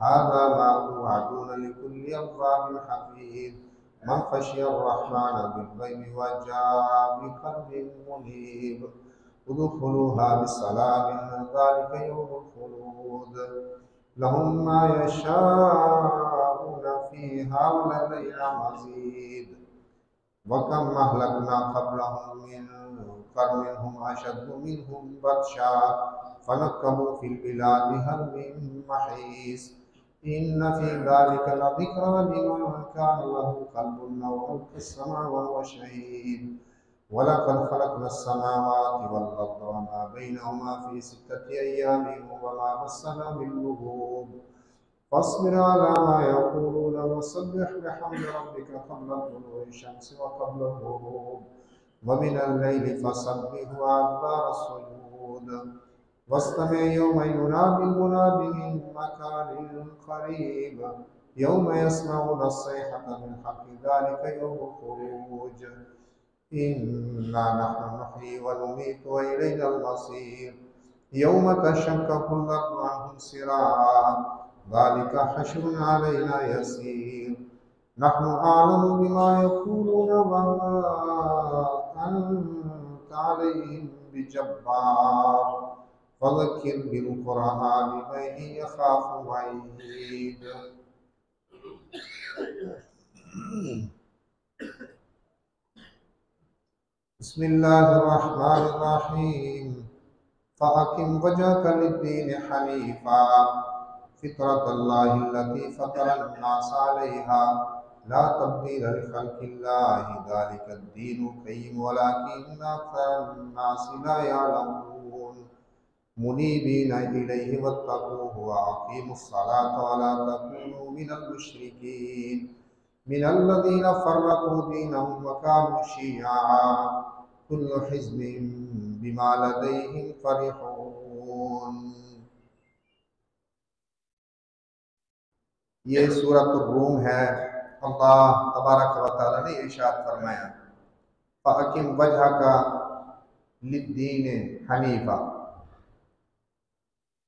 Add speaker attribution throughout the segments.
Speaker 1: हाज़ा मा तुअदून लिकुल्लि अव्वाबिन हफ़ीज़ मन ख़शिय अर्रहमान बिल-ग़ैबि व जाअ बिक़ल्बिन मुनीब उदख़ुलूहा बिस्सलामिन ज़ालिका यौमुल ख़ुलूद लहुम मा यशाऊन फ़ीहा व लदैना मज़ीद वकम अहलकना क़ब्लहुम मिन क़र्निन हुम अशद्दु मिनहुम बत्शा फनक्कबू फ़िल बिलादि हल मिन महीस इन्न फ़ी ज़ालिका लज़िक्रा लिमन कान लहु क़ल्बुन अव अल्क़ा अस्समाअ वहुव शहीद वलक़द ख़लक़ना अस्समावाति वल अर्ज़ वमा बैनहुमा फ़ी सित्तति अय्यामिन वमा मस्सना मिन लुग़ूब फ़ास्बिर अला मा यक़ूलून वसब्बिह बिहम्दि रब्बिका क़ब्ला तुलूइ शम्सि व क़ब्ला ग़ुरूब व मिनल लैलि फ़सब्बिह व अदबार अस्सुजूद वस्तमि यौम युनादिल मुनादि मिन मकानिन क़रीब यौम यस्मऊना अस्सैहता बिल-हक़्क़ि ज़ालिका यौमुल ख़ुरूज इन्ना नहनु नुह्यी व नुमीतु व इलैनल मसीर यौम तशक्ककुल अर्ज़ु अन्हुम सिराआ ज़ालिका हश्रुन अलैना यसीर नहनु अअलमु बिमा यक़ूलून व मा अंत अलैहिम बिजब्बार फज़क्किर बिल-क़ुरआनि मन यख़ाफ़ु वईद। बिस्मिल्लाहिर्रहमानिर्रहीम फ़अक़िम वजहक लिद्दीन हनीफ़ा फ़ित्रतल्लाहि अल्लती फ़तरन्नास अलैहा ला तब्दील लिख़ल्क़िल्लाहि ज़ालिकद्दीनुल क़य्यिम वलाकिन्न अक्सरन्नासि ला यअलमून मुनीबीना इलैहि वत्तक़ूहु व अक़ीमुस्सलाता व ला तकूनू मिनल मुश्रिकीन मिनल्लज़ीना फ़र्रक़ू दीनहुम व कानू शियअा कुल्लु हिज़्बिन बिमा लदैहिम फ़रिहून। ये सूरतुर रूम है। अल्लाह तबारक व तआला ने इरशाद फरमाया फ़अक़िम वजहका लिद्दीन हनीफ़ा,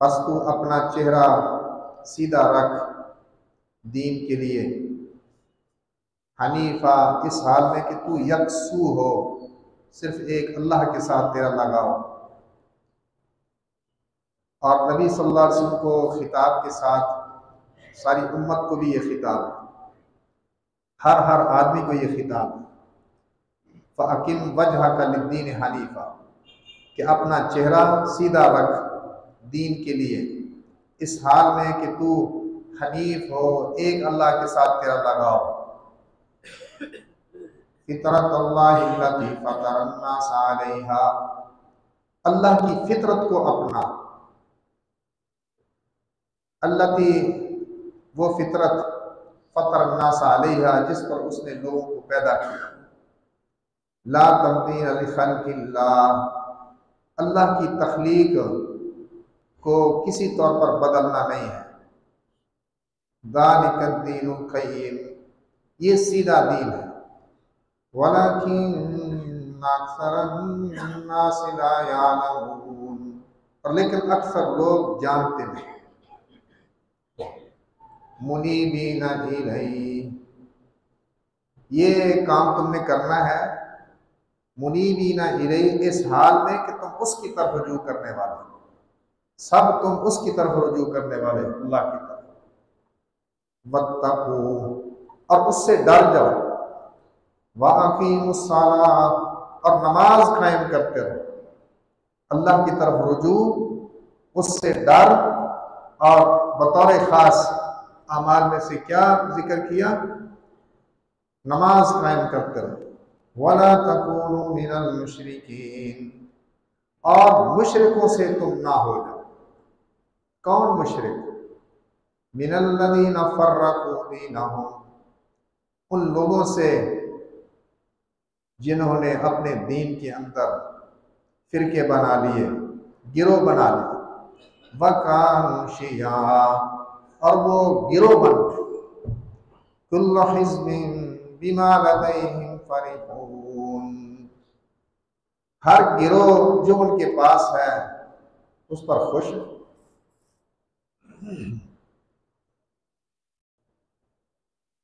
Speaker 1: बस तू अपना चेहरा सीधा रख दीन के लिए, हनीफा इस हाल में कि तू यकसू हो, सिर्फ एक अल्लाह के साथ तेरा लगाओ। और नबी सल्लल्लाहु अलैहि वसल्लम को खिताब के साथ सारी उम्मत को भी ये खिताब है, हर आदमी को ये खिताब है। फ़अक़िम वजहका लिद्दीन हनीफा, कि अपना चेहरा सीधा रख दीन के लिए, इस हाल में कि तू हनीफ हो, एक अल्लाह के साथ तेरा लगाओ। फ़ितरतल्लाहि अल्लती फ़तरन्नास अलैहा, अल्लाह की फितरत को अपना, अल्लती वो फितरत फ़तरन्नास अलैहा जिस पर उसने लोगों को पैदा किया। ला तब्दील लिख़ल्क़िल्लाह, अल्लाह की तख्लीक को किसी तौर पर बदलना नहीं है। ज़ालिकद्दीनुल क़य्यिम, ये सीधा दीन है। वलाकिन्न अक्सरन्नासि ला यअलमून, और लेकिन अक्सर लोग जानते नहीं। मुनीबीना इलैहि, ये काम तुमने करना है। मुनीबीना इलैहि, इस हाल में कि तुम उसकी तरफ रुजू करने वाले, सब तुम उसकी तरफ रुजू करने वाले, अल्लाह की तरफ। वत्तक़ू, और उससे डर जाओ। वअक़ीमुस्सलात, और नमाज कायम करते रहो। अल्लाह की तरफ रुजू, उससे डर, और बतौर खास अमाल में से क्या जिक्र किया? नमाज कायम करते रहो। वला तकूनू मिनल मुशरिकीन, और मुशरिकों से तुम ना हो जाओ। कौन मुशरिक? मिनल्लज़ीना फ़र्रक़ू दीनहुम, उन लोगों से जिन्होंने अपने दीन के अंदर फिरके बना लिए, गिरोह बना लिए। व कानू शियअा, और वो गिरोह बन गए। कुल्लु हिज़्बिन बिमा लदैहिम फ़रिहून, हर गिरोह जो उनके पास है उस पर खुश है।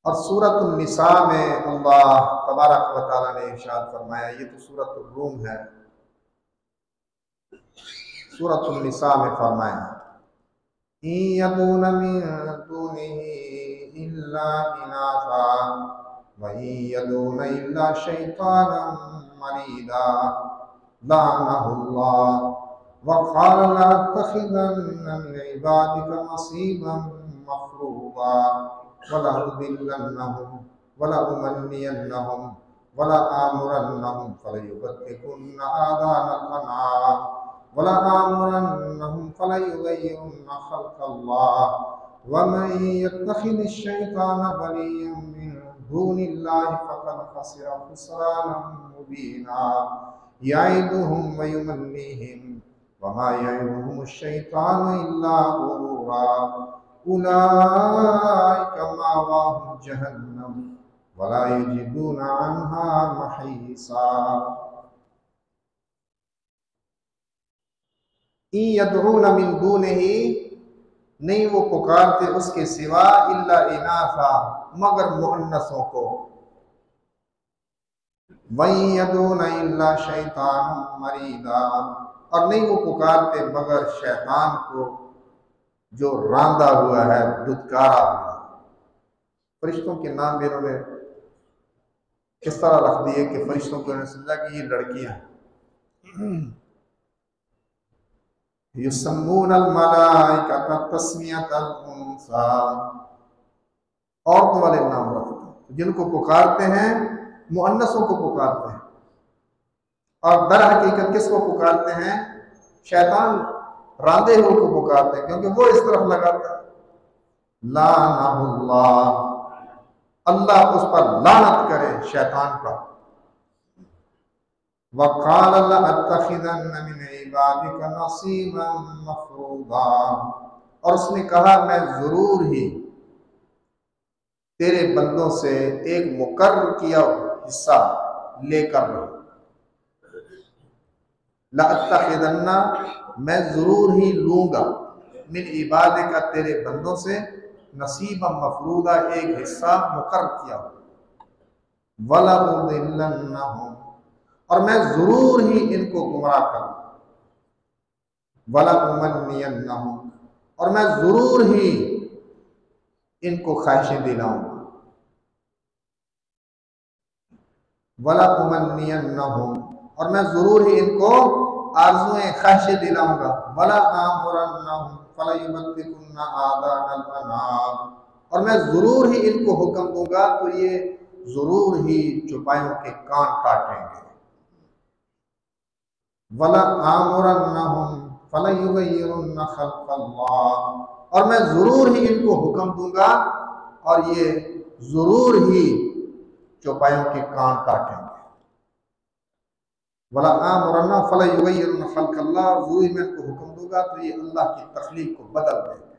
Speaker 1: और सूरत निसा में अल्लाह तबारक व तआला ने इरशाद फरमाया, ये तो सूरत रूम है, सूरत निसा में फरमाया यदून मिन दूनिही इल्ला इनासा व यदून इल्ला शैतानम मरीदा लानहुल्लाह व क़ाल लअत्तखिज़न्न मिन इबादिका नसीबन मफ़रूज़ा वलउज़िल्लन्नहुम वलउमन्नियन्नहुम वलआमुरन्नहुम फलयुबत्तिकुन्न आज़ानल अनआम वलआमुरन्नहुम फलयुग़य्यिरुन्न ख़ल्क़ल्लाह वमन यत्तखिज़िश्शैतान वलिय्यन मिन दूनिल्लाहि फ़क़द ख़सिरा ख़ुस्रानन मुबीना यइदुहुम व युमन्नीहिम वमा यइदुहुमुश्शैतानु इल्ला गुरूरा उलाइका मावाहुम जहन्नम वला यजिदूना अन्हा महीसा। यदऊन मिन दूनिही, नहीं वो पुकारते उसके सिवा, इल्ला इनासा, मगर मुअन्नसों को, वही यदून इल्ला शैतान मरीदा, और नहीं वो पुकारते मगर शैतान को जो रांदा हुआ है, दुत्कारा हुआ। फरिश्तों के नाम भी इन्होंने किस तरह रख दिए कि फरिश्तों को उन्होंने समझा कि ये लड़कियां, युसम्मूनल मलाइकता तस्मियतल उन्सा, औरतों वाले नाम रखते, जिनको पुकारते हैं मुअन्नसों को पुकारते हैं, और दर हकीकत किसको पुकारते हैं? शैतान रांदे हुए को पुकारते हैं, क्योंकि वो इस तरफ लगाता है। लानहुल्लाह, अल्लाह उस पर लानत करे, शैतान पर। वक़ाल लअत्तखिज़न्न मिन इबादिका नसीबन मफ़रूज़ा, और उसने कहा मैं जरूर ही तेरे बंदों से एक मुकर्रर किया हिस्सा लेकर रहूं। लअत्तखिज़न्ना, मैं जरूर ही लूंगा, मिन इबादिका, तेरे बंदों से, नसीबन मफ़रूज़ा, एक हिस्सा मुकर्रर किया, वलउज़िल्लन्नहुम, और मैं जरूर ही इनको गुमराह करूं, वलउमन्नियन्नहुम, और मैं जरूर ही इनको ख्वाहिशें दिलाऊंगा, वलउमन्नियन्नहुम, और मैं जरूर ही इनको आरज़ुएं ख्वाहिशें दिलाऊंगा, वलआमुरन्नहुम फलयुबत्तिकुन्ना आज़ानल अनाम, और मैं जरूर ही इनको हुक्म दूंगा तो ये जरूर ही चौपायों के कान काटेंगे, वलआमुरन्नहुम फलयुग़य्यिरुन्न ख़ल्क़ल्लाह, और मैं जरूर ही इनको हुक्म दूंगा और ये जरूर ही चौपायों के कान काटेंगे। वलआमुरन्ना फलयुग़य्यिरुन्न ख़ल्क़ल्लाह, जरूर मैं इनको हुक्म दूंगा तो ये अल्लाह की तख्लीक को बदल देंगे।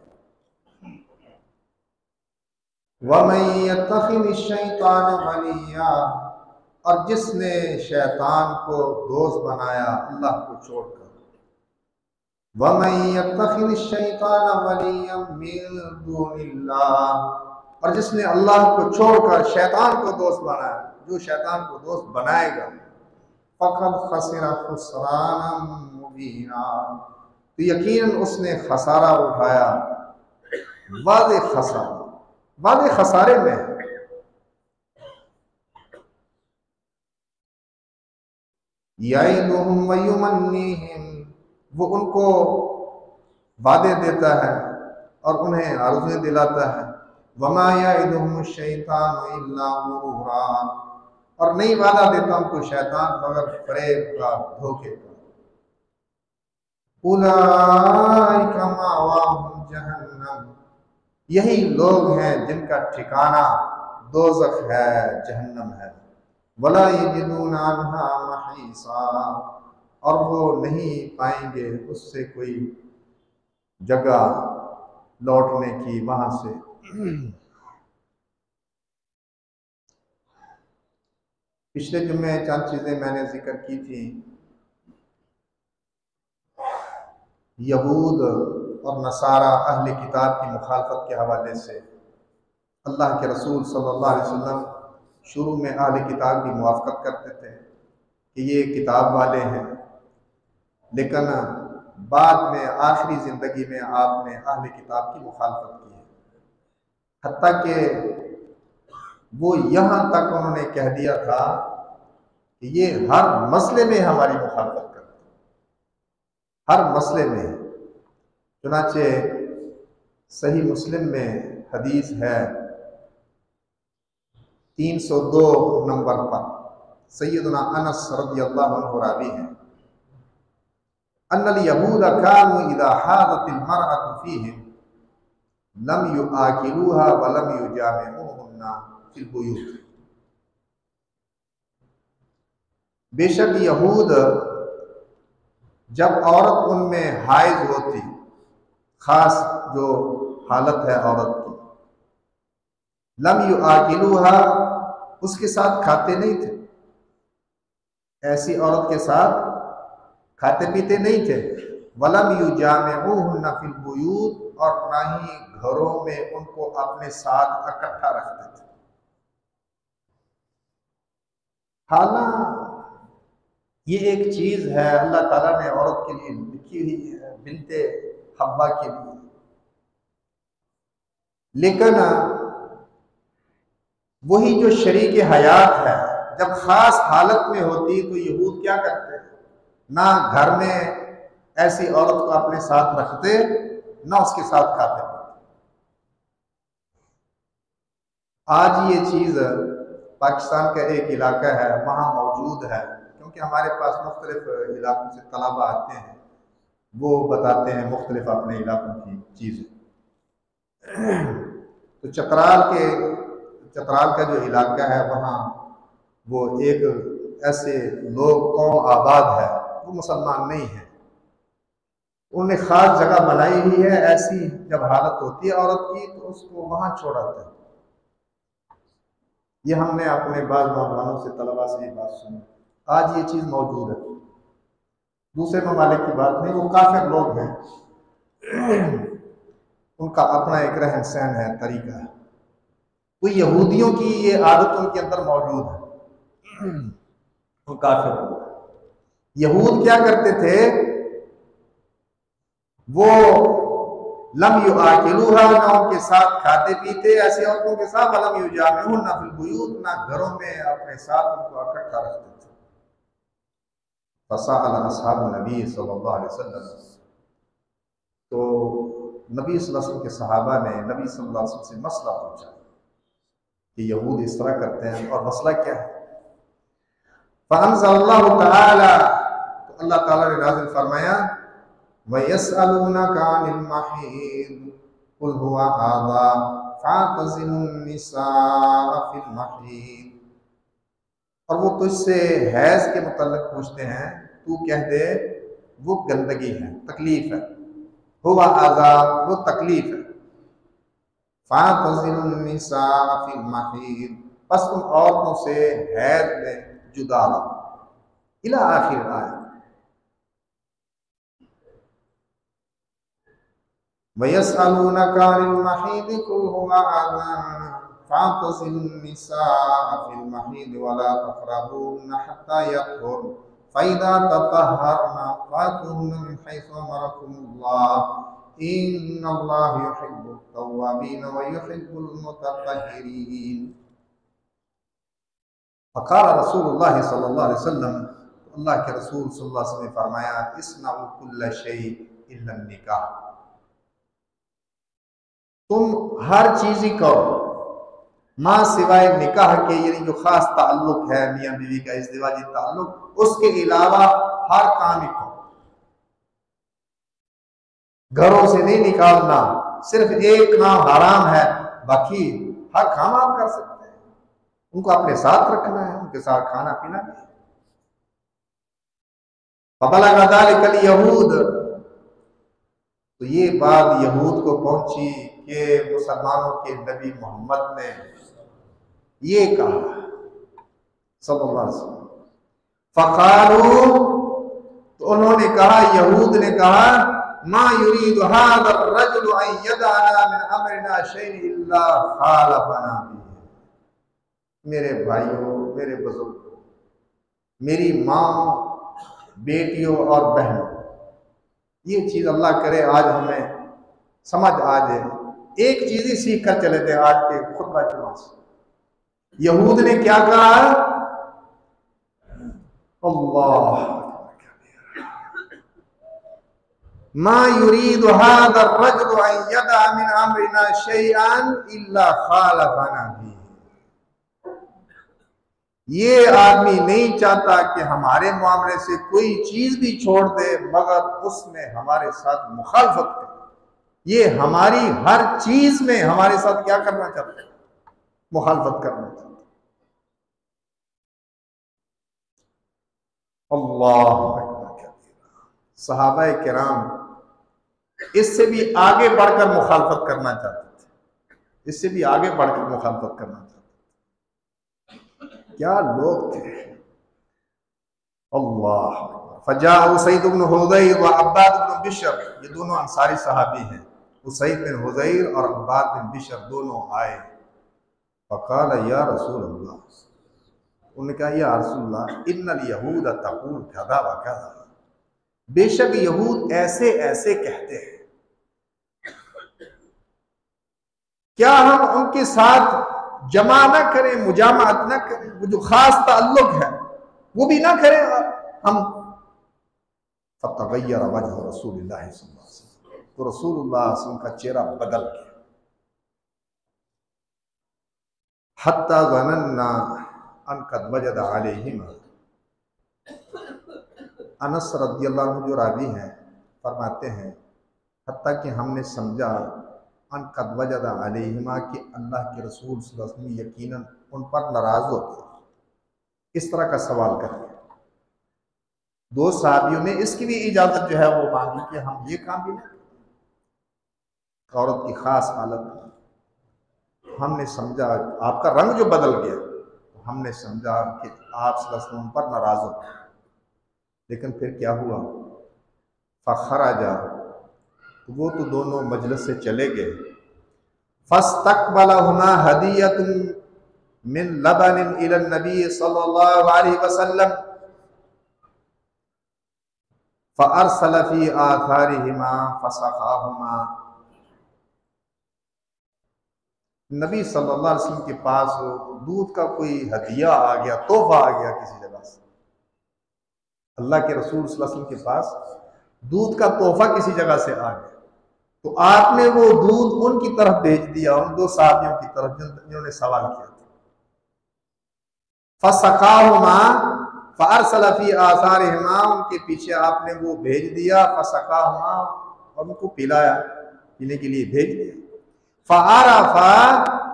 Speaker 1: वमन यत्तखिज़िश्शैतान वलिय्या, और जिसने शैतान को दोस्त बनाया अल्लाह को छोड़कर, वमन यत्तखिज़िश्शैतान वलिय्यन मिन दूनिल्लाह, और जिसने अल्लाह को छोड़कर शैतान को दोस्त बनाया, जो शैतान को दोस्त बनाएगा, फ़क़द ख़सिरा ख़ुस्रानन मुबीना, तो यकीनन उसने खसारा उठाया, वाज़े खसारा, वाज़े खसारे में। यइदुहुम व युमन्नीहिम, वो उनको वादे देता है और उन्हें आरज़ुएं दिलाता है। वमा यइदुहुमुश्शैतानु इल्ला गुरूरा, और नहीं वादा देता उनको शैतान मगर फरेब का, धोखे का। उलाइका मावाहुम जहन्नम, यही लोग हैं जिनका ठिकाना दोज़ख है, जहन्नम है। वला यजिदूना अन्हा महीसा, और वो नहीं पाएंगे उससे कोई जगह लौटने की, वहां से। पिछले जुम्मे चंद चीजें मैंने जिक्र की थी, यहूद और नसारा अहले किताब की मुखालफत के हवाले से, अल्लाह के रसूल सल्लल्लाहु अलैहि वसल्लम शुरू में अहले किताब की मुवाफ़क़त करते थे कि ये किताब वाले हैं, लेकिन बाद में आखिरी ज़िंदगी में आपने अहले किताब की मुखालफत की है। हत्ता कि वो यहाँ तक उन्होंने कह दिया था कि ये हर मसले में हमारी मुखालफत करते, हर मसले में। चुनाचे सही मुस्लिम में हदीस है 302 नंबर पर, सैयदना अनस रज़ियल्लाहु अन्हु रावी है, अन्नल यहूद कानू इज़ा हादतिल मरअतु फ़ीहिम लम युआकिलूहा व लम युजामिऊहुन्ना फिल बुयूत। बेशक यहूद जब औरत उनमें हाइज होती, खास जो हालत है औरत की, लम युआकिलूहा, उसके साथ खाते नहीं थे, ऐसी औरत के साथ खाते पीते नहीं थे। वलम युजामिऊहुन्ना फिल बुयूत, और ना ही घरों में उनको अपने साथ इकट्ठा रखते थे। हालांकि ये एक चीज है अल्लाह ताला ने औरत के लिए लिखी हुई है, बिनते हब्बा के लिए, लेकिन वही जो शरीक हयात है, जब खास हालत में होती तो यहूद क्या करते, ना घर में ऐसी औरत को अपने साथ रखते, ना उसके साथ खाते। आज ये चीज़ पाकिस्तान का एक इलाका है वहाँ मौजूद है, क्योंकि हमारे पास मुख्तलिफ इलाकों से तलबा आते हैं, वो बताते हैं मुख्तलिफ अपने इलाकों की चीज़ें। तो चतराल का जो इलाका है वहाँ वो एक ऐसे लोग कौम आबाद है, वो मुसलमान नहीं है, उन्होंने ख़ास जगह बनाई हुई है, ऐसी जब हालत होती है औरत की तो उसको वहाँ छोड़ाते हैं। ये हमने अपने बाद नौजवानों से, तलबा से ये बात सुनी। आज ये चीज़ मौजूद है, दूसरे ममालिक की बात नहीं, वो काफिर लोग हैं, उनका अपना एक रहन सहन है, तरीका है। तो यहूदियों की ये आदत उनके अंदर मौजूद है। वो काफिर लोग, यहूद क्या करते थे, वो लम युआकिलूहा, ना उनके साथ खाते पीते ऐसी औरतों के साथ, वलम युजामिऊहुन्ना फिल बुयूत, ना घरों में अपने साथ उनको इकट्ठा रखते थे। फसअल असहाबुन नबी सल्लल्लाहु अलैहि वसल्लम, तो नबी सल्लल्लाहु अलैहि वसल्लम के सहाबा ने नबी सल्लल्लाहु अलैहि वसल्लम से मसला पूछा कि यहूद इस तरह करते हैं और मसला क्या है। फ़अंज़लल्लाहु तआला, तो अल्लाह ताला ने नाज़िल फरमाया, वयस्अलूनका अनिल महीद कुल हुवा आज़ा फ़अतज़िलुन निसाअ फिल महीद, और वो तुझसे हैज़ के मुतल्लिक़ पूछते हैं, तू कह दे वो गंदगी है, तकलीफ है, हुवा आज़ा, वो तकलीफ है, फ़अतज़िलुन निसाअ फिल महीद, बस तुम औरतों से हैज़ में जुदा रहो, इला आखिर आयत। वयस्अलूनका अनिल महीद कुल हुवा आज़ा फ़अतज़िलुन निसाअ फिल महीद वला तक़रबूहुन्ना हत्ता यत्हुरन फ़इज़ा ततहहरन फ़अतूहुन्ना मिन हैसु अमरकुमुल्लाह इन्नल्लाहा युहिब्बुत तव्वाबीन व युहिब्बुल मुतत्तहिरीन। फ़क़ाल रसूलुल्लाह सल्लल्लाहु अलैहि वसल्लम, अल्लाह के रसूल सल्लल्लाहु अलैहि वसल्लम ने फरमाया, इस्नऊ कुल्ल शैइन इल्ला निकाह, तुम हर चीज ही करो माँ सिवाय निकाह के, यानी जो खास ताल्लुक है मियाँ बीवी का इज़्दिवाजी ताल्लुक, उसके अलावा हर काम ही करो। घरों से नहीं निकालना, सिर्फ एक नाम हराम है, बाकी हर काम आप कर सकते हैं। उनको अपने साथ रखना है, उनके साथ खाना पीना भी। फबलग ज़ालिकल यहूद, तो ये बात यहूद को पहुंची कि मुसलमानों के नबी मोहम्मद ने ये कहा सल्लल्लाहु अलैहि वसल्लम। फ़क़ालू, तो उन्होंने कहा, यहूद ने कहा, मा युरीदु हाज़ा अर्रजुलु अन यदअना मिन अमरिना शैअन इल्ला खालफना बिही। मेरे भाइयों, मेरे बुजुर्गों, मेरी माँ, बेटियों और बहनों, ये चीज अल्लाह करे आज हमें समझ आ जाए। एक चीज ही सीख कर चले थे आज के खुतबा जुमा से। यहूद ने क्या कहा? अल्लाह, मा युरीदु हाज़ा अर्रजुलु अन यदअ मिन अमरिना शैअन इल्ला खालफना बिही। ये आदमी नहीं चाहता कि हमारे मामले से कोई चीज भी छोड़ दे मगर उसमें हमारे साथ मुखालफत करे। ये हमारी हर चीज में हमारे साथ क्या करना चाहते हैं? मुखालफत करना चाहते हैं। अल्लाह अकबर। सहाबा किराम इससे भी आगे बढ़कर मुखालफत करना चाहते थे, इससे भी आगे बढ़कर मुखालफत करना चाहते थे। क्या लोग थे! अल्लाह। फजा उसैद इब्न हुज़ैर व अब्बाद इब्न बिशर, ये दोनों अंसारी सहाबी हैं। उसैद बिन हुज़ैर और अब्बाद बिन बिशर दोनों आए। फ़क़ाल या रसूल अल्लाह, उन्होंने कहा या रसूल अल्लाह, इन्नल यहूद तक़ूल कज़ा व कज़ा, बेशक यहूद ऐसे ऐसे कहते हैं, क्या हम उनके साथ जमा न करें, मुजामत न करें, वो जो खास ताल्लुक है वो भी ना करें हम? फतगय्यर वजह रसूलुल्लाह सल्लल्लाहु अलैहि वसल्लम, तो रसूलुल्लाह सल्लल्लाहु अलैहि वसल्लम का चेहरा बदल गया। हत्ता ज़नन्ना अन क़द वजद अलैहिमा, अनस रज़ियल्लाहु अन्हु जो रावी हैं फरमाते हैं, हत्ता कि हमने समझा अन क़द वजद अलैहिमा कि अल्लाह के रसूल सल्लल्लाहु अलैहि वसल्लम यकीनन उन पर नाराज हो गए। इस तरह का सवाल करके दो साहबियों ने इसकी भी इजाजत जो है वो मांगी कि हम ये काम भी ना, औरत की खास हालत, हमने समझा आपका रंग जो बदल गया, तो हमने समझा कि आप सल्लल्लाहु अलैहि वसल्लम पर नाराज हो गए। लेकिन फिर क्या हुआ? फ़खरजा, तो वो तो दोनों मजलिस से चले गए। फस्तक़बलहुमा हदियतुन मिन लबनिन इला नबी सल्लल्लाहु अलैहि वसल्लम फ़अरसल फ़ी आथारिहिमा फ़सक़ाहुमा। नबी सल्लल्लाहु अलैहि वसल्लम के पास दूध का कोई हदिया आ गया, तोहफा आ गया किसी जगह से। अल्लाह के रसूल सल्लल्लाहु अलैहि वसल्लम के पास दूध का तोहफा किसी जगह से आ गया, तो आपने वो दूध उनकी तरफ भेज दिया, उन दो साहबियों की तरफ जिन्होंने सवाल किया था। फसक़ाहुमा फ़अरसल फ़ी आसारिहिमा, उनके पीछे आपने वो भेज दिया। फसक़ाहुमा, और उनको पिलाया, पीने के लिए भेज दिया। फ़अरफ़ा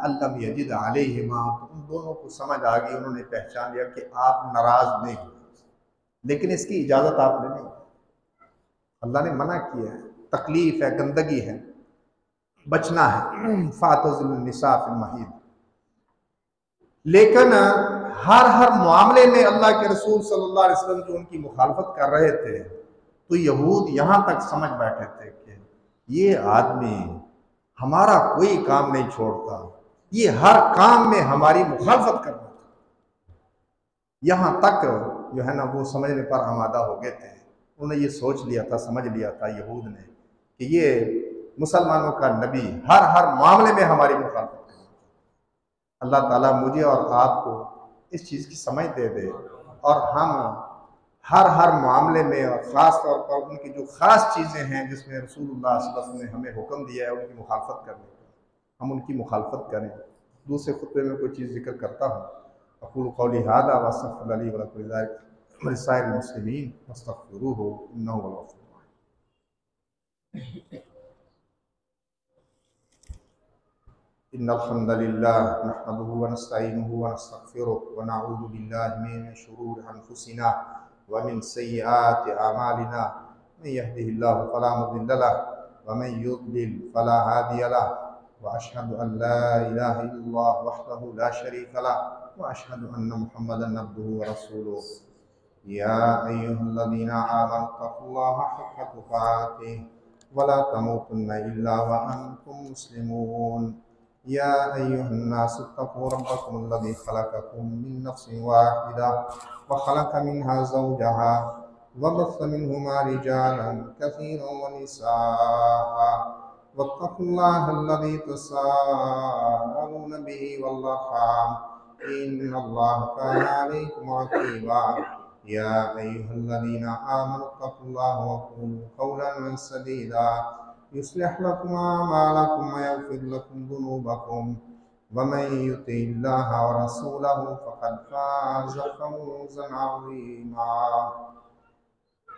Speaker 1: अल्लम यजिद अलैहिमा, तो उन दोनों को समझ आ गई, उन्होंने पहचान लिया कि आप नाराज नहीं हुए, लेकिन इसकी इजाजत आपने नहीं, अल्लाह ने मना किया है, तकलीफ है, गंदगी है, बचना है। फ़ातज़िलुन निसा फ़िल महीद। लेकिन हर मामले में अल्लाह के रसूल सल्लल्लाहु अलैहि वसल्लम जो उनकी मुखालफत कर रहे थे, तो यहूद यहाँ तक समझ बैठे थे कि ये आदमी हमारा कोई काम नहीं छोड़ता, ये हर काम में हमारी मुखालफत करना था। यहाँ तक जो है ना वो समझने पर आमादा हो गए थे। उन्होंने ये सोच लिया था, समझ लिया था यहूद ने कि ये मुसलमानों का नबी हर मामले में हमारी मुखालफत करेगा। अल्लाह ताला मुझे और आपको इस चीज़ की समझ दे दे और हम हर मामले में, और ख़ास तौर पर उनकी जो ख़ास चीज़ें हैं जिसमें रसूलुल्लाह सल्लल्लाहु अलैहि वसल्लम ने हमें हुक्म दिया है उनकी मुखालफत करने का, हम उनकी मुखालफत करें। दूसरे खुतबे में कोई चीज़ जिक्र करता हूँ। अक़ूलु क़ौली हाज़ा व अस्तग़फ़िरुल्लाह ली व लकुम व लिसाइरिल मुस्लिमीन फस्तग़फ़िरूहु इन्नहु हुवल गफ़ूरुर रहीम। इन्नल हम्दुलिल्लाह नहमदुहु व नस्तईनुहु व नस्तग़फ़िरुहु व नऊज़ु बिल्लाहि मिन शुरूरि अनफुसिना व मिन सय्यिआति अमालिना। मन यहदिहिल्लाहु फला मुज़िल्ल लहु व मन युज़लिल फला हादिय लहु व अशहदु अन ला इलाहा इल्लल्लाह वहदहु ला शरीक लहु व अशहदु अन्न मुहम्मदन अब्दुहु व रसूलुहु। या अय्युहल्लज़ीना आमनु तक़ुल्लाहा हक़्क़ तुक़ातिह वला तमूतुन्ना इल्ला व अंतुम मुस्लिमून। या अय्युहन्नास इत्तक़ू रब्बकुमुल्लज़ी ख़लक़कुम मिन नफ़्सिन वाहिदा व ख़लक़ मिन्हा ज़ौजहा व बस्स मिन्हुमा रिजालन कसीरन व निसाअ वत्तक़ुल्लाहल्लज़ी तसाअलून बिही वल अर्हाम इन्नल्लाह काना अलैकुम रक़ीबा। या अय्युहल्लज़ीना आमनु इत्तक़ुल्लाह व क़ूलू क़ौलन सदीदा युस्लिह लकुम अअमालकुम व यग़फिर लकुम ज़ुनूबकुम व मन युतिइल्लाह व रसूलहु फ़क़द फ़ाज़ फ़ौज़न अज़ीमा।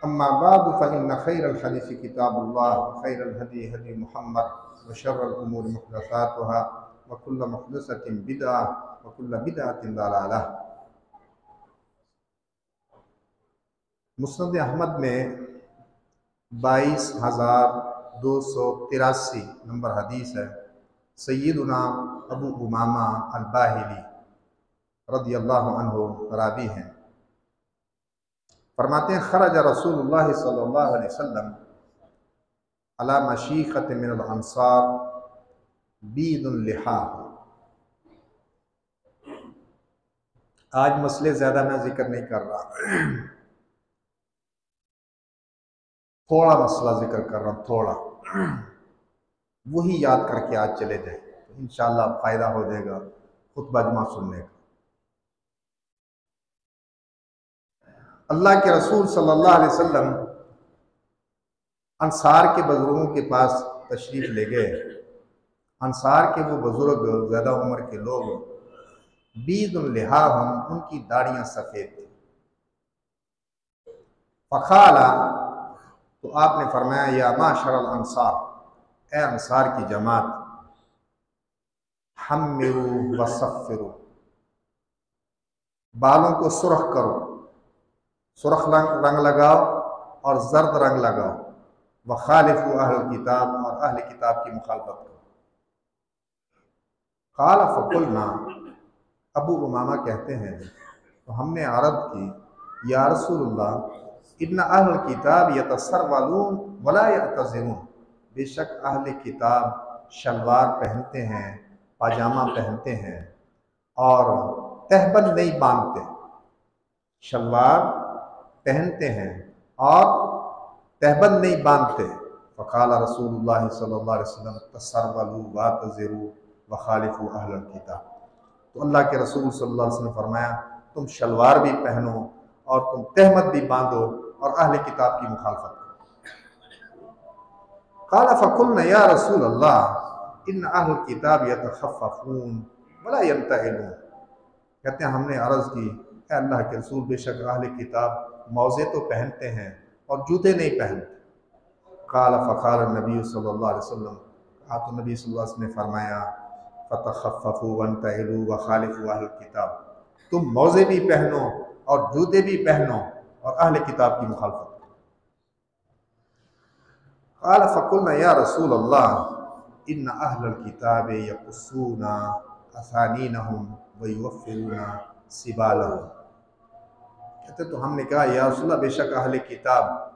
Speaker 1: अम्मा बाद फ़इन्न खैरल हदीस किताबुल्लाह व खैरल हदी हदी मुहम्मद व शर्रल उमूरि मुहदसातुहा व कुल्लु मुहदसतिन बिदअह व कुल्लु बिदअतिन दलालह। मुस्नद अहमद में 22,283 नंबर हदीस है। सय्यदुना अबू उमामा अल-बाहिली रज़ियल्लाहु अन्हु रावी हैं। फरमाते हैं खरज रसूलुल्लाह सल्लल्लाहु अलैहि वसल्लम अला मशीखत मिनल अंसार बीदुन लिहा। आज मसले ज़्यादा मैं जिक्र नहीं कर रहा, थोड़ा मसला जिक्र कर रहा हूँ, थोड़ा वही याद करके आज चले जाए तो इंशाअल्लाह फ़ायदा हो जाएगा खुतबा जुमा सुनने का। अल्लाह के रसूल सल्लल्लाहु अलैहि वसल्लम अंसार के बुजुर्गों के पास तशरीफ़ ले गए। अंसार के वो बुजुर्ग ज़्यादा उम्र के लोग, बीदुन लिहाहुम, उनकी दाढ़ियाँ सफ़ेद थी। फ़क़ाला, तो आपने फरमाया या माशरल अंसार, ए अंसार की जमात, हम्मिरू वसफ़िरू, बालों को सुर्ख करो, सुर्ख रंग लगाओ और जर्द रंग लगाओ। व खालिफू अहल किताब, और अहल किताब की मुखालफत करो। क़ाला फ़क़ुलना, अबू उमामा कहते हैं तो हमने अर्ज़ की या रसूलल्लाह इन्ना अहल किताब यतसर्वलून वला यअतज़िरून, बेशक अहल किताब शलवार पहनते हैं, पाजामा पहनते हैं और तहबंद नहीं बांधते। शलवार पहनते हैं और तहबंद नहीं बांधते। फ़क़ाला रसूलुल्लाह सल्लल्लाहु अलैहि वसल्लम तसर्वलू वातज़िरू व खालिफू अहल किताब। तो अल्लाह के रसूल सल्लल्लाहु अलैहि वसल्लम फरमाया तुम शलवार भी पहनो और तुम तहमत भी बांधो और अहले किताब की मुखालफत करो। क़ाला फ़क़ुलना या रसूल अल्लाह इन्न अहल किताब यतख़फ़फ़ून वला यंतहिलून। कहते हैं हमने अर्ज़ की ए अल्लाह के रसूल, बेशक अहले किताब मौज़े तो पहनते हैं और जूते नहीं पहनते। क़ाला फ़क़ाल नबी सल्लल्लाहु अलैहि वसल्लम, कहा तो नबी सल्लल्लाहु अलैहि वसल्लम ने फरमाया फ़तख़फ़फ़ू वंतहिलू व ख़ालिफ़ू अहल किताब, तुम मौज़े भी पहनो और जूते भी पहनो और अहले किताब की मुखालफत। क़ाला फ़क़ुलना या रसूल अल्लाह इन्न अहलल किताब यक़ुस्सूना असानीनहुम व युवफ़्फ़िरूना सिबालहुम। कहते तो हमने कहा या रसूल अल्लाह, बेशक अहले किताब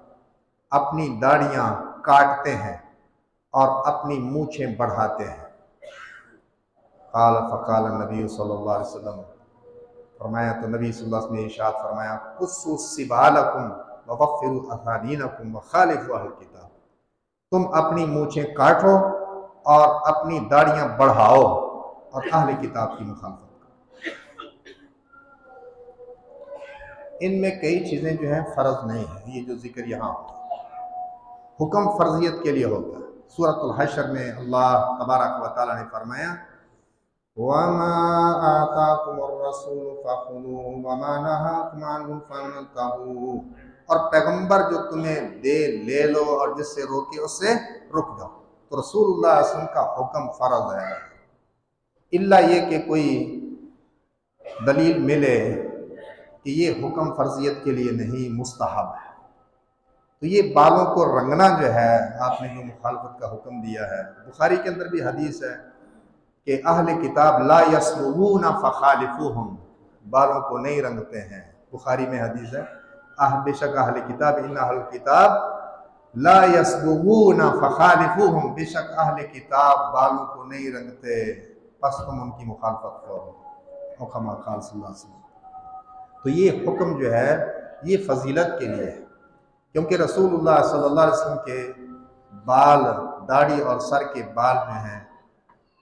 Speaker 1: अपनी दाढ़ियाँ काटते हैं और अपनी मूछें बढ़ाते हैं। क़ाला फ़क़ाल नबी सल्लल्लाहु अलैहि वसल्लम, फरमाया तो नबी सल्लल्लाहु अलैहि वसल्लम ने इरशाद फरमाया कुस्सू सिबालकुम व वफ़्फ़िरू असानीनकुम व ख़ालिफ़ू अहल किताब, तुम अपनी मूछें काटो और अपनी दाढ़ियाँ बढ़ाओ और अहले किताब की मुखालफत करो। इनमें कई चीज़ें जो हैं फ़र्ज नहीं है, ये जो जिक्र यहाँ हुक्म फ़र्जियत के लिए होता है। सूरतुल हश्र में अल्लाह तबारक व तआला ने फरमाया वमा आताकुमुर रसूल फ़ख़ुज़ूहु वमा नहाकुम अन्हु फ़ंतहू, और पैगंबर जो तुम्हें दे ले लो और जिससे रोके उससे रुक जाओ। तो रसूलुल्लाह सल्लल्लाहु अलैहि वसल्लम का हुक्म फ़र्ज है, इल्ला ये कि कोई दलील मिले कि ये हुक्म फ़र्जियत के लिए नहीं, मुस्तहब है। तो ये बालों को रंगना जो है, आपने जो मुखालफत का हुक्म दिया है, बुखारी के अंदर भी हदीस है कि अहले किताब ला यसलूना फ़ख़ालिफ़ूहुम, बालों को नहीं रंगते हैं। बुखारी में हदीस है बेशक अहले किताब इन्ना अहल किताब ला यसबुगूना फखालिफूहुम, बेशक अहले किताब बालों को नहीं रंगते, बस तुम उनकी मुखालफत करो। हुक्म खाल सल्लल्लाहु अलैहि वसल्लम। तो ये हुक्म जो है ये फजीलत के लिए है, क्योंकि रसूलुल्लाह सल्लल्लाहु अलैहि वसल्लम के बाल, दाढ़ी और सर के बाल में हैं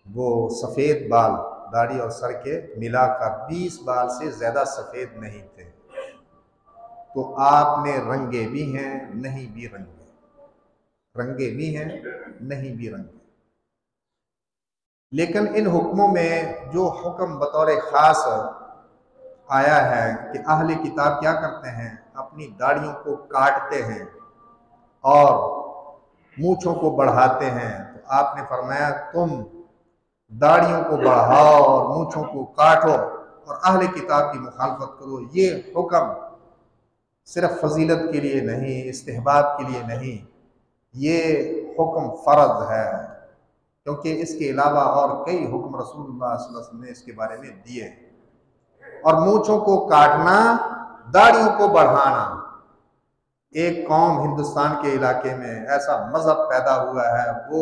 Speaker 1: वो सफ़ेद बाल, दाढ़ी और सर के मिलाकर 20 बाल से ज़्यादा सफ़ेद नहीं थे। तो आपने रंगे भी हैं नहीं भी रंगे, रंगे भी हैं नहीं भी रंगे। लेकिन इन हुक्मों में जो हुक्म बतौर ख़ास आया है कि अहले किताब क्या करते हैं, अपनी दाढ़ियों को काटते हैं और मूँछों को बढ़ाते हैं। तो आपने फरमाया तुम दाढ़ियों को बढ़ाओ और मूँछों को काटो और अहले किताब की मुखालफत करो। ये हुक्म सिर्फ फजीलत के लिए नहीं, इस्तेहबाब के लिए नहीं, ये हुक्म फ़र्ज है, क्योंकि इसके अलावा और कई हुक्म रसूलुल्लाह सल्लल्लाहु अलैहि वसल्लम ने इसके बारे में दिए। और मूँछों को काटना, दाढ़ियों को बढ़ाना, एक कौम हिंदुस्तान के इलाके में ऐसा मजहब पैदा हुआ है, वो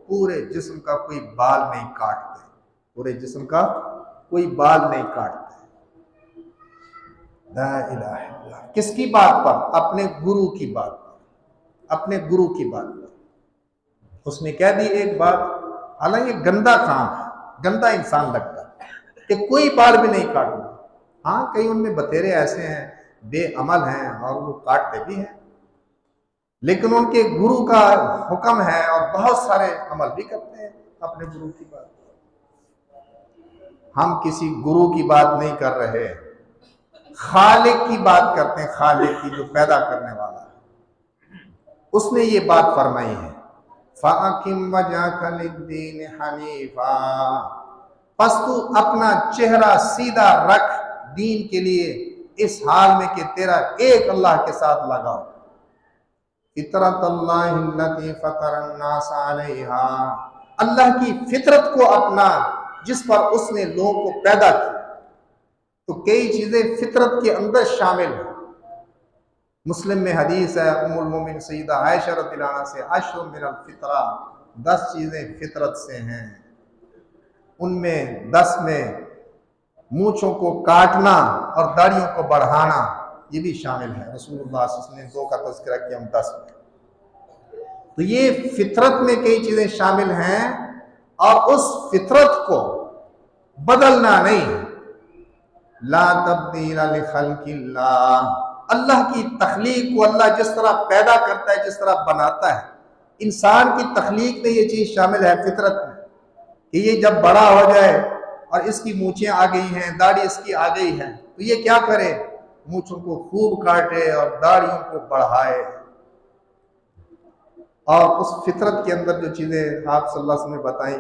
Speaker 1: पूरे जिस्म का कोई बाल नहीं काटते, पूरे जिस्म का कोई बाल नहीं काटते। ला इलाहा इल्लल्लाह। किसकी बात पर? अपने गुरु की बात पर, अपने गुरु की बात पर। उसने कह दी एक बात, हालांकि गंदा काम है, गंदा इंसान लगता है कि कोई बाल भी नहीं काटना। हाँ, कई उनमें बतेरे ऐसे हैं, बेअमल हैं और वो काटते भी हैं, लेकिन उनके गुरु का हुक्म है और बहुत सारे अमल भी करते हैं अपने गुरु की बात। हम किसी गुरु की बात नहीं कर रहे, खालिक की बात करते हैं, खालिक की, जो पैदा करने वाला है। उसने ये बात फरमाई है, फ़ाकिम वजहका लिद्दीन हनीफा, बस तू अपना चेहरा सीधा रख दीन के लिए, इस हाल में कि तेरा एक अल्लाह के साथ लगाओ। फितरतल्लाहिल्लती फतरन्नास अलैहा, अल्लाह की फितरत को अपना जिस पर उसने लोगों को पैदा किया। तो कई चीजें फितरत के अंदर शामिल हैं। मुस्लिम में हदीस है उम्मुल मोमिन सैयदा आयशा रज़ियल्लाहु अन्हा से, अश्र मिनल फितरा, 10 चीजें फितरत से हैं। उनमें 10 में मूँछों को काटना और दाढ़ियों को बढ़ाना ये भी शामिल है। रसूलुल्लाह सल्लल्लाहु अलैहि वसल्लम ने 2 का तज़किरा किया, हम 10 में। तो ये फितरत में कई चीजें शामिल हैं और उस फितरत को बदलना नहीं। ला तब्दील लिखल्किल्लाह, अल्लाह की तख्लीक को अल्लाह जिस तरह पैदा करता है, जिस तरह बनाता है, इंसान की तख्लीक में ये चीज शामिल है फितरत में कि ये जब बड़ा हो जाए और इसकी मूछें आ गई हैं, दाढ़ी इसकी आ गई है, तो ये क्या करे, मूछों को खूब काटे और दाढ़ियों को बढ़ाए। और उस फितरत के अंदर जो चीजें आप सल्लल्लाहु अलैहि वसल्लम ने बताई,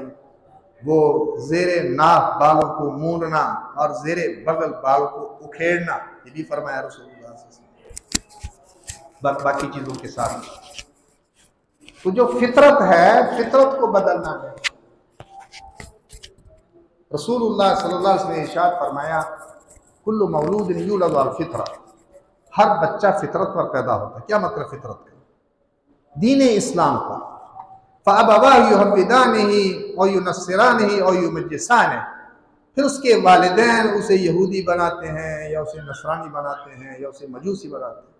Speaker 1: वो जेरे नाक बालों को मूंडना और जेरे बगल बाल को उखेड़ना, ये भी फरमाया रसूलुल्लाह सल्लल्लाहु अलैहि वसल्लम, बाकी चीजों के साथ। तो जो फितरत है, फितरत को बदलना है। रसूलुल्लाह सल्लल्लाहु अलैहि वसल्लम ने इरशाद फरमाया, कुल्लु मौलूदिन यूलदु अला फितरा, हर बच्चा फितरत पर पैदा होता है। क्या मतलब फितरत का? दीन इस्लाम का। फ़अबवाहु युहव्विदानिही व युनस्सिरानिही व युमज्जिसानिही, फिर उसके वालिदैन उसे यहूदी बनाते हैं या उसे नसरानी बनाते हैं या उसे मजूसी बनाते हैं।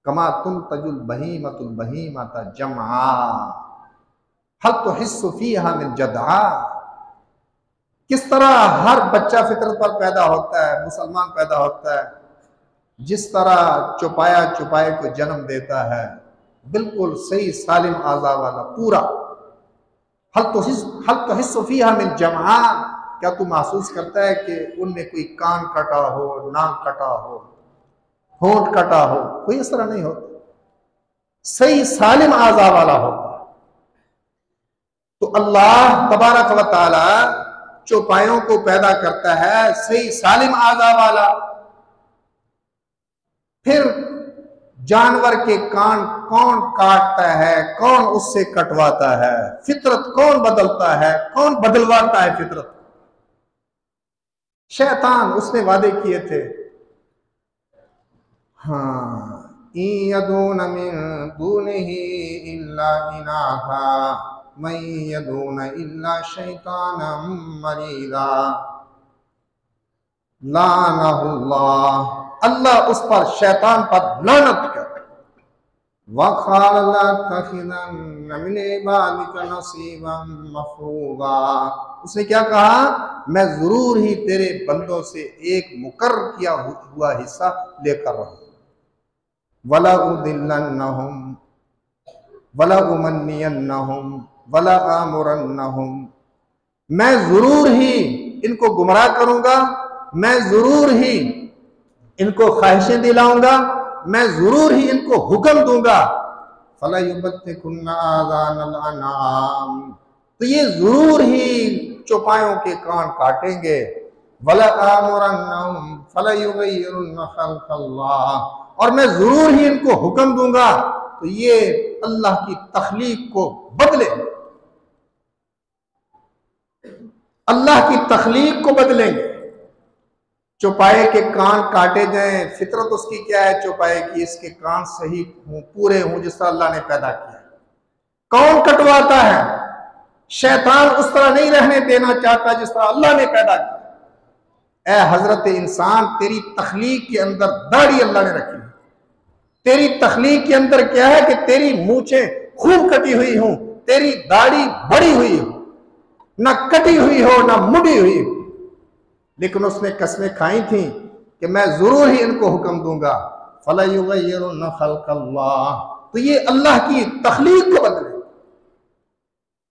Speaker 1: कमा तुनतजुल बहीमतुल बहीमता जमआ हल तुहिस्सु फीहा मिन जदआ, किस तरह हर बच्चा फितरत पर पैदा होता है, मुसलमान पैदा होता है, जिस तरह चुपाया चुपाए को जन्म देता है, बिल्कुल सही सालिम आज़ा वाला पूरा। हल तुहिस्सु फीहा मिन जमआ, क्या तू महसूस करता है कि उनमें कोई कान कटा हो, नाक कटा हो, होंठ कटा हो? कोई इस तरह नहीं होता, सही सालिम आज़ा वाला होता। तो अल्लाह तबारक व तआला चौपायों को पैदा करता है सही सालिम आज़ा वाला। फिर जानवर के कान कौन काटता है, कौन उससे कटवाता है? फितरत कौन बदलता है, कौन बदलवाता है फितरत? शैतान। उसने वादे किए थे, हाँ यदून मिन दूनिही इल्ला इनाथा मन यदून इल्ला शैतानम मरीदा लानहुल्लाह, अल्लाह उस पर शैतान पर लानत कर। वक़ाल ला तखिदन्न मिन इबादिका नसीबन मफ़रूज़ा, उसने क्या कहा, मैं जरूर ही तेरे बंदों से एक मुकर्रर किया हुआ हिस्सा लेकर रहूं। वला उदिल्लन्नहुम वला उमन्नियन्नहुम वला आमुरन्नहुम, मैं जरूर ही इनको गुमराह करूंगा, मैं जरूर ही इनको ख्वाहिशें दिलाऊंगा, मैं जरूर ही इनको हुक्म दूंगा। फला युबत्तिकुन्ना आज़ानल अनाम, तो ये जरूर ही चौपायों के कान काटेंगे। वला आमुरन्नहुम फला युगय्यिरुन्ना खल्क़ल्लाह, और मैं जरूर ही इनको हुक्म दूंगा तो ये अल्लाह की तख्लीक को बदले, अल्लाह की तख्लीक को बदलेंगे। चौपाए के कान काटे जाएं, फितरत उसकी क्या है चौपाए की, इसके कान सही हों, पूरे हों, जिस तरह अल्लाह ने पैदा किया। कौन कटवाता है? शैतान उस तरह नहीं रहने देना चाहता जिस तरह अल्लाह ने पैदा किया। ए हजरत इंसान, तेरी तख्लीक के अंदर दाढ़ी अल्लाह ने रखी है। तेरी तख्लीक के अंदर क्या है कि तेरी मूछें खूब कटी हुई हों, तेरी दाढ़ी बड़ी हुई हो, ना कटी हुई हो ना मुड़ी हुई हो। लेकिन उसने कसमें खाई थी कि मैं जरूर ही इनको हुक्म दूंगा। फला युगय्यिरुन्ना खल्क़ल्लाह, तो ये अल्लाह की तख्लीक को बदले।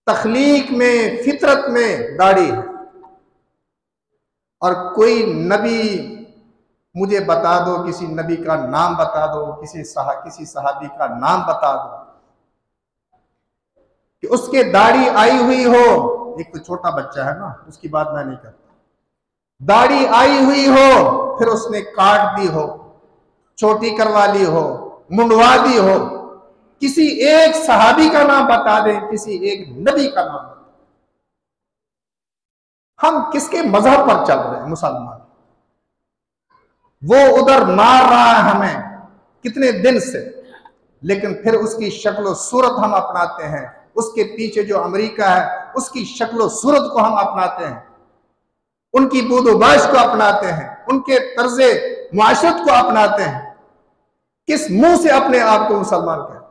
Speaker 1: तख्लीक में, फितरत में दाढ़ी है। और कोई नबी मुझे बता दो, किसी नबी का नाम बता दो, किसी सहाबी का नाम बता दो कि उसके दाढ़ी आई हुई हो। एक तो छोटा बच्चा है ना, उसकी बात मैं नहीं करता। दाढ़ी आई हुई हो, फिर उसने काट दी हो, छोटी करवा ली हो, मुंडवा दी हो। किसी एक सहाबी का नाम बता दें, किसी एक नबी का नाम बता दें। हम किसके मजहब पर चल रहे हैं? मुसलमान। वो उधर मार रहा है हमें कितने दिन से, लेकिन फिर उसकी शक्ल सूरत हम अपनाते हैं। उसके पीछे जो अमेरिका है, उसकी शक्ल सूरत को हम अपनाते हैं, उनकी बूदोबाश को अपनाते हैं, उनके तर्जे मुआशरत को अपनाते हैं। किस मुंह से अपने आप को मुसलमान कहते हैं?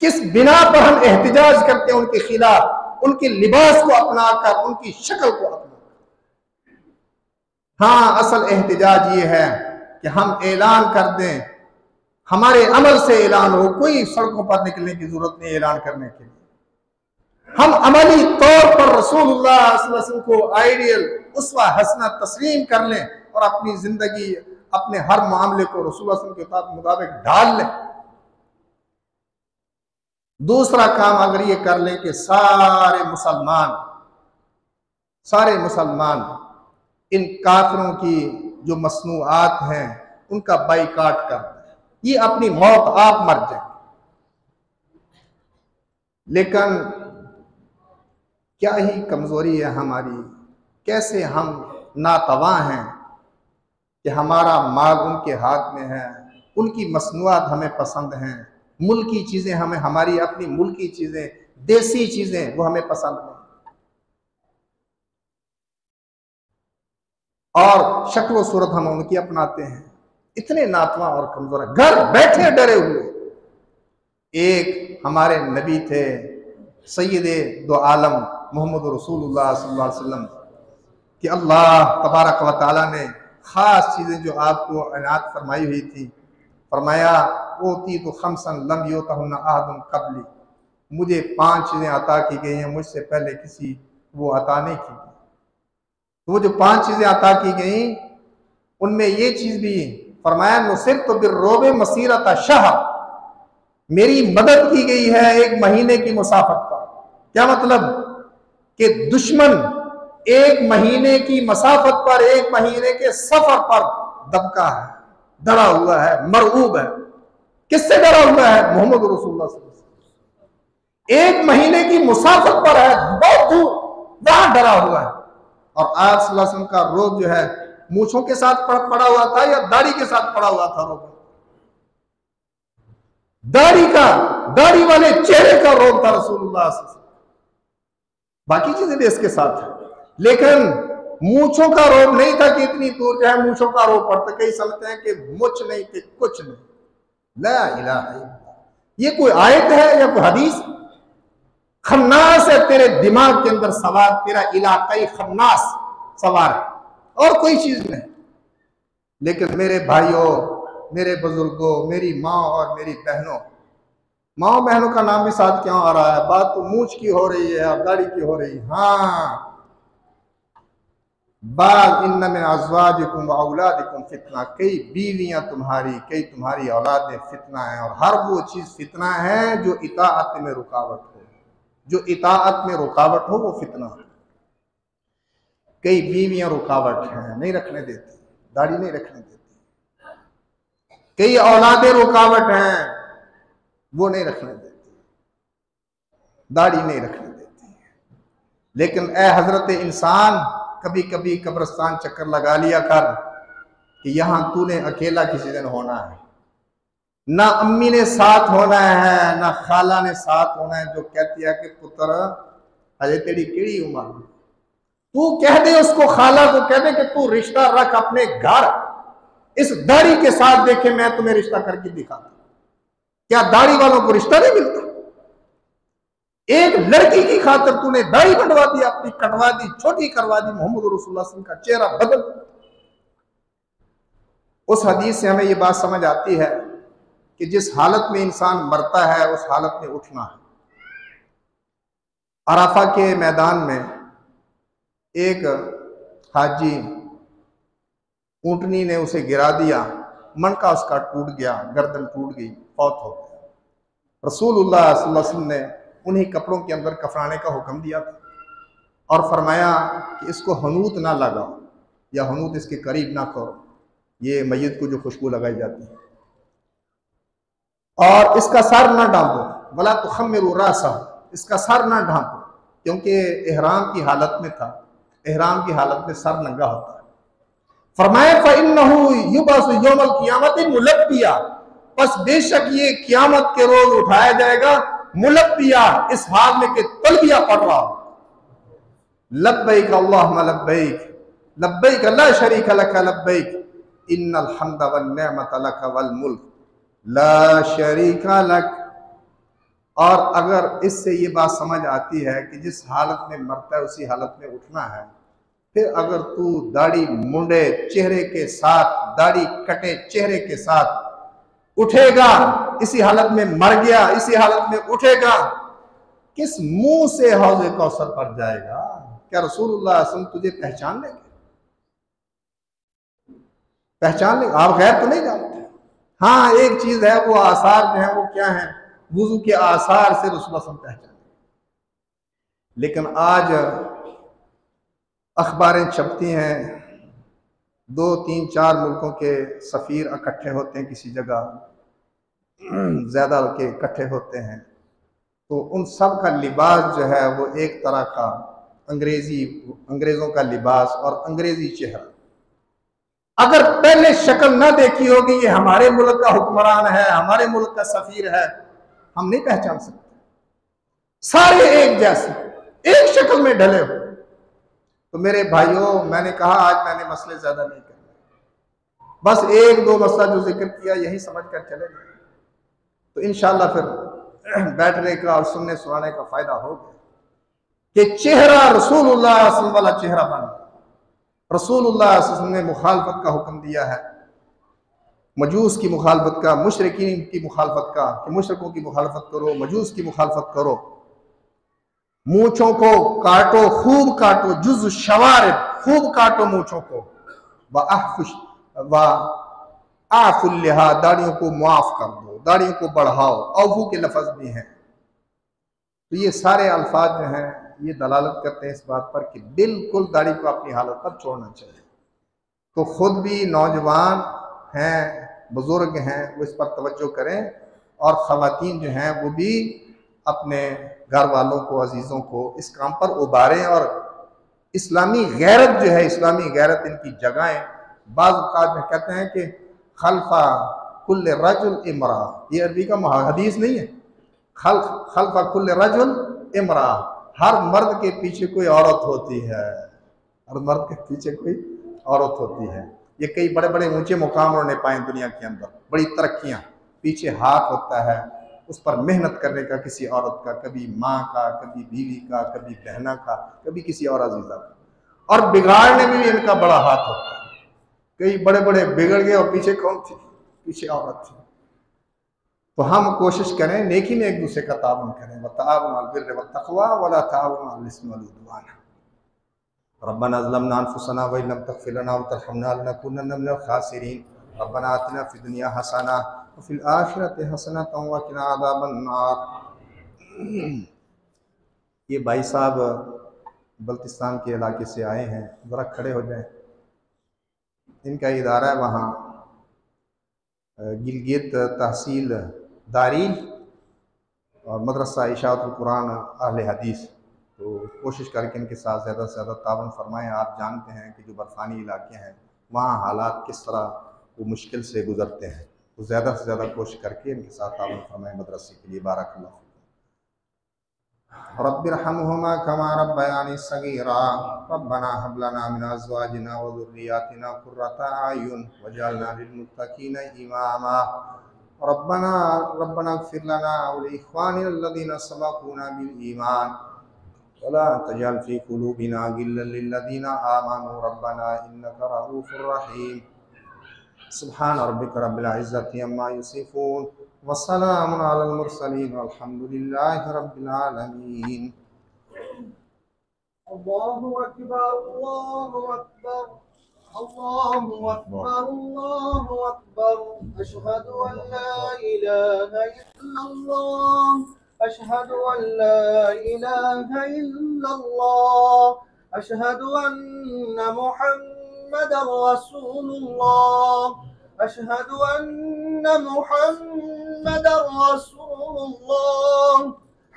Speaker 1: किस बिना पर हम एहतिजाज करते हैं उनके खिलाफ, उनके लिबास को अपनाकर, उनकी शक्ल को अपनाकर। हाँ, असल एहतिजाज ये है कि हम ऐलान कर दें, हमारे अमल से ऐलान हो। कोई सड़कों पर निकलने की जरूरत नहीं ऐलान करने के लिए। हम अमली तौर पर रसूलुल्लाह सल्लल्लाहु अलैहि वसल्लम को आइडियल, उसवा हसना तस्लीम कर लें और अपनी जिंदगी, अपने हर मामले को रसूलुल्लाह सल्लल्लाहु अलैहि वसल्लम के मुताबिक ढाल लें। दूसरा काम अगर ये कर लें कि सारे मुसलमान इन काफिरों की जो मसनूआत हैं उनका बाइकाट कर दें, ये अपनी मौत आप मर जाए। लेकिन क्या ही कमजोरी है हमारी, कैसे हम नातवा हैं कि हमारा माल उनके हाथ में है, उनकी मसनूआत हमें पसंद हैं, मुल्की चीजें हमें, हमारी अपनी मुल्की चीजें, देसी चीजें वो हमें पसंद नहीं, और शक्ल सूरत हम उनकी अपनाते हैं। इतने नातवा और कमजोर है, घर बैठे डरे हुए। एक हमारे नबी थे सैयदे दो आलम मोहम्मद रसूलुल्लाह सल्लल्लाहु अलैहि वसल्लम कि अल्लाह तबारक व तआला ने खास चीजें जो आपको इनात फरमाई हुई थी, फरमाया ओती तो खमसन लम युतहुन्ना अहदुन क़ब्ली, मुझे 5 चीजें अता की गई हैं, मुझसे पहले किसी वो अता नहीं की गई। तो वो जो 5 चीजें अता की गई उनमें ये चीज भी फरमाया नुसिरतु बिर्रुब मसीरत शहर, मेरी मदद की गई है 1 महीने की मुसाफत पर। क्या मतलब कि दुश्मन 1 महीने की मसाफत पर, 1 महीने के सफर पर दबका है, डरा हुआ है, मरऊब है। किससे डरा हुआ है? मोहम्मद रसूलुल्लाह सल्लल्लाहु अलैहि वसल्लम। 1 महीने की मुसाफत पर है, बहुत दूर, वहां डरा हुआ है। और आप सल्लल्लाहु अलैहि वसल्लम का रोग जो है मूछों के साथ पड़ा हुआ था या दाढ़ी के साथ पड़ा हुआ था रोग? दाढ़ी वाले चेहरे का रोग था रसूलुल्लाह सल्लल्लाहु अलैहि वसल्लम। बाकी चीजें भी इसके साथ है, लेकिन मूछों का रोग नहीं था कि इतनी दूर जो है मूछों का रोग पड़ता। कई समझते हैं कि मुछ नहीं थे, कुछ नहीं। ला इलाहा इल्लल्लाह, ये कोई आयत है या कोई हदीस? खन्नास है तेरे दिमाग के अंदर सवार, तेरा इलाकाई खन्नास सवार है और कोई चीज नहीं। लेकिन मेरे भाइयों, मेरे बुजुर्गों, मेरी माँ और मेरी बहनों, माँ बहनों का नाम भी साथ क्यों आ रहा है? बात तो मूछ की हो रही है और दाढ़ी की हो रही है। हाँ, बाल इन्न मिन अज़वाजिकुम व औलादिकुम फितना, कई बीवियां तुम्हारी, कई तुम्हारी औलादें फितना है, और हर वो चीज फितना है जो इताअत में रुकावट हो। जो इताअत में रुकावट हो वो फितना है। कई बीवियां रुकावट हैं, नहीं रखने देती, दाढ़ी नहीं रखने देती। कई औलादें रुकावट हैं, वो नहीं रखने देती, दाढ़ी नहीं रखने देती। लेकिन ए हजरत इंसान, कभी कभी कब्रिस्तान चक्कर लगा लिया कर कि यहां तूने अकेला किसी दिन होना है। ना अम्मी ने साथ होना है, ना खाला ने साथ होना है, जो कहती है कि पुत्र अजय तेरी केड़ी उम्र, तू कह दे उसको, खाला को कह दे कि तू रिश्ता रख अपने घर, इस दाढ़ी के साथ देखे मैं तुम्हें रिश्ता करके दिखाता। क्या दाढ़ी वालों को रिश्ता नहीं मिलता? एक लड़की की खातिर तूने दाढ़ी बढ़वा दी, अपनी कटवा दी, छोटी करवा दी, मोहम्मद रसूलुल्लाह सल्लल्लाहु अलैहि वसल्लम का चेहरा बदल। उस हदीस से हमें यह बात समझ आती है कि जिस हालत में इंसान मरता है उस हालत में उठना है। अराफा के मैदान में एक हाजी, ऊंटनी ने उसे गिरा दिया, मनका उसका टूट गया, गर्दन टूट गई, फौत हो गया। रसूलुल्लाह सल्लल्लाहु अलैहि वसल्लम ने उन्हीं कपड़ों के अंदर कफनाने का हुक्म दिया था और फरमाया कि इसको हनूत ना लगाओ या हनूत इसके करीब ना करो, ये मैयत को जो खुशबू लगाई जाती है, और इसका सर ना ढांपो, वला तुखम्मिरू रासा, इसका सर ना ढांपो, क्योंकि इहराम की हालत में था, इहराम की हालत में सर नंगा होता है। फरमाया फइन्नहु युबअसु यौमल क़ियामति मुलब्बिया, बस बेशक ये क़यामत के रोज उठाया जाएगा मुलब्बिया, इस हाल में के तलबिया पढ़ रहा, लब्बैक अल्लाहुम्मा लब्बैक, लब्बैक ला शरीका लक लब्बैक, इन्नल हम्दा वन निअमत लक वल मुल्क ला शरीका लक। और अगर इससे ये बात समझ आती है कि जिस हालत में मरता है उसी हालत में उठना है, फिर अगर तू दाढ़ी मुंडे चेहरे के साथ, दाढ़ी कटे चेहरे के साथ उठेगा, इसी हालत में मर गया, इसी हालत में उठेगा, किस मुंह से हौज़े कौसर पर जाएगा? क्या रसूलुल्लाह सल्लल्लाहु अलैहि वसल्लम तुझे पहचान लेंगे? पहचान लेंगे? आप गैर तो नहीं जानते। हाँ, एक चीज है, वो आसार जो है वो क्या है, वुजू के आसार से रसूलुल्लाह सल्लल्लाहु अलैहि वसल्लम पहचान। लेकिन आज अखबारें छपती हैं, 2, 3, 4 मुल्कों के सफ़ीर इकट्ठे होते हैं किसी जगह, ज्यादा के इकट्ठे होते हैं, तो उन सब का लिबास जो है वो एक तरह का अंग्रेजों का लिबास और अंग्रेजी चेहरा। अगर पहले शक्ल ना देखी होगी ये हमारे मुल्क का हुक्मरान है, हमारे मुल्क का सफीर है, हम नहीं पहचान सकते। सारे एक जैसे, एक शक्ल में ढले हो। तो मेरे भाइयों, मैंने कहा आज मैंने मसले ज्यादा नहीं करने, बस 1-2 मसला जो जिक्र किया यही समझ कर चले गए, तो इंशाल्लाह फिर बैठने का और सुनने सुनाने का फायदा हो गया कि चेहरा रसूलुल्लाह सल्लल्लाहु अलैहि वसल्लम वाला चेहरा बना। रसूलुल्लाह सल्लल्लाहु अलैहि वसल्लम ने मुखालफत का हुक्म दिया है, मजूस की मुखालफत का, मुशरिकीन की मुखालफत का, कि मुशरिकों की मुखालफत करो, मजूस की मुखालफत करो, मूंछों को काटो, खूब काटो, जुज़ शवारिब, खूब काटो मूंछों को, व आफुल लिहा, दाढ़ियों को मुआफ कर दो, दाढ़ियों को बढ़ाओ, औफू के लफ्ज भी हैं। तो ये सारे अल्फाज जो हैं ये दलालत करते हैं इस बात पर कि बिल्कुल दाढ़ी को अपनी हालत पर छोड़ना चाहिए। तो खुद भी नौजवान हैं, बुजुर्ग हैं, वो इस पर तवज्जो करें, और ख़वातीन जो हैं वो भी अपने घर वालों को, अजीज़ों को इस काम पर उबारें, और इस्लामी गैरत जो है, इस्लामी गैरत इनकी जगाएं। बाज़ औक़ात में कहते हैं कि खल्फा कुल्ल रजुल इमरा, ये अरबी का हदीस नहीं है। खल्फ कुल्ल रजुल इमरा, हर मर्द के पीछे कोई औरत होती है, हर मर्द के पीछे कोई औरत होती है। ये कई बड़े बड़े ऊंचे मुकाम उन्होंने पाए दुनिया के अंदर, बड़ी तरक्कियां। पीछे हाथ होता है, उस पर मेहनत करने का किसी औरत का, कभी माँ का, कभी बीवी का, कभी बहना का, कभी किसी और अजीजा का। और बिगाड़ने में भी इनका बड़ा हाथ होता है। कई बड़े बड़े बिगड़ गए और पीछे कौन थी? पीछे औरत थी। तो हम कोशिश करें नेकी में एक दूसरे का ताउन करें। वताअवनु अलल बिर्रि वत्तक़वा वला ताअवनु अलल इस्मि वल उद्वान। रब्बना ज़लमना अनफुसना व इन लम तग़फिर लना व तरहमना लनकुनन्ना मिनल खासिरीन। रब्बना आतिना फिद दुनिया हसना व फिल आखिरति हसनतन व क़िना अज़ाबन नार। ये भाई साहब बल्तिस्तान के इलाके से आए हैं, ज़रा खड़े हो जाएं। इनका इदारा है वहाँ गिलगित तहसील दारील और मदरसा इशाअतुल कुरान अहले हदीस। तो कोशिश करके इनके साथ ज़्यादा से ज़्यादा तावन फरमाएँ। आप जानते हैं कि जो बर्फ़ानी इलाके हैं वहाँ हालात किस तरह वो मुश्किल से गुज़रते हैं, तो ज़्यादा से ज़्यादा कोशिश करके इनके साथ तावन फरमाएँ मदरसे के लिए। बारकल्लाह रब्बिरहमहुमा कमा रब्बयानी सगीरा रब्बना हब लना मिन अज़वाजिना व ज़ुर्रिय्यातिना क़ुर्रता अयुन वजअलना लिलमुत्तक़ीना इमामा। रब्बना इग़फ़िर लना व लिइख़वानिना अल्लज़ीना सबक़ूना बिल ईमान वला तजअल फ़ी क़ुलूबिना गिल्लन लिल्लज़ीना आमनू रब्बना इन्नका रऊफ़ुर रहीम। सुब्हान रब्बिका रब्बिल इज़्ज़ति अम्मा यसिफ़ून व सलामुन अलल मुरसलीन वल्हम्दुलिल्लाहि रब्बिल आलमीन।
Speaker 2: अल्लाहु अकबर, अल्लाहु अकबर, अल्लाहु अकबर, अल्लाहु अकबर। अशहदु अन ला इलाहा इल्लल्लाह, अशहदु अन ला इलाहा इल्लल्लाह, अशहदु अन्ना मुहम्मदर रसूलुल्लाह, अशहदु अन्ना मुहम्मदर रसूलुल्लाह।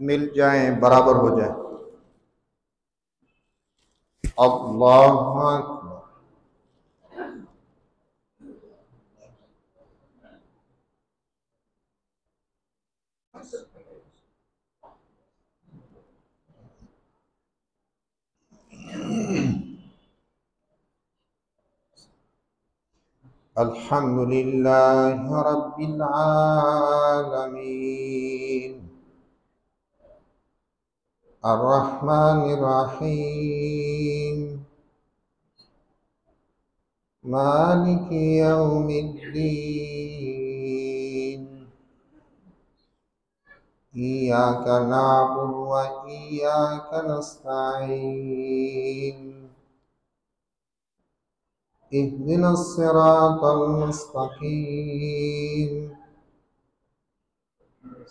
Speaker 1: मिल जाएं, बराबर हो जाएं। अल्लाहु अकबर। अल्हम्दुलिल्लाहि रब्बिल आलमीन अर्रहमानिर रहीम मालिकि यौमिद्दीन इय्याका नअबुदु व इय्याका नस्तईन इहदिनस सिरातल मुस्तकीम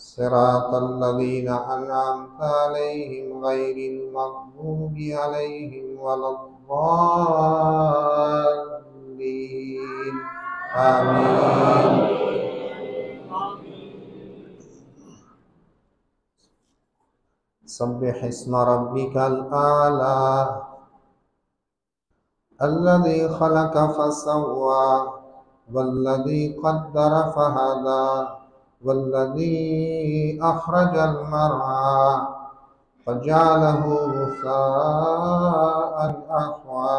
Speaker 1: सिरातल लज़ीना अनअमता अलैहिम गैरिल मग़दूबि अलैहिम वलद्दाल्लीन। आमीन। सब्बिह इस्म रब्बिकल आला अल्लज़ी खलक़ फसव्वा वल्लज़ी क़द्दर फहदा वल्लज़ी अख़रजल मरआ फजअलहु गुसाअन अहवा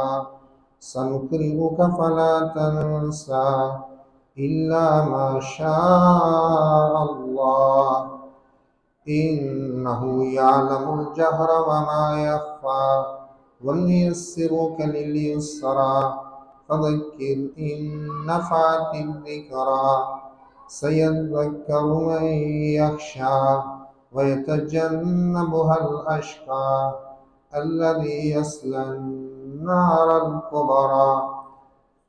Speaker 1: सनुक़रिउका फला तंसा इल्ला मा शाअल्लाह इन्नहु यअलमुल जहर व मा यख़फ़ा वनुयस्सिरुका लिल-युस्रा फज़क्किर इन नफ़अतिज़ ज़िक्रा सयज़्ज़क्करु मन यख़शा व यतजन्नबुहल अश्क़ा अल्लज़ी यस्लन नारल कुबरा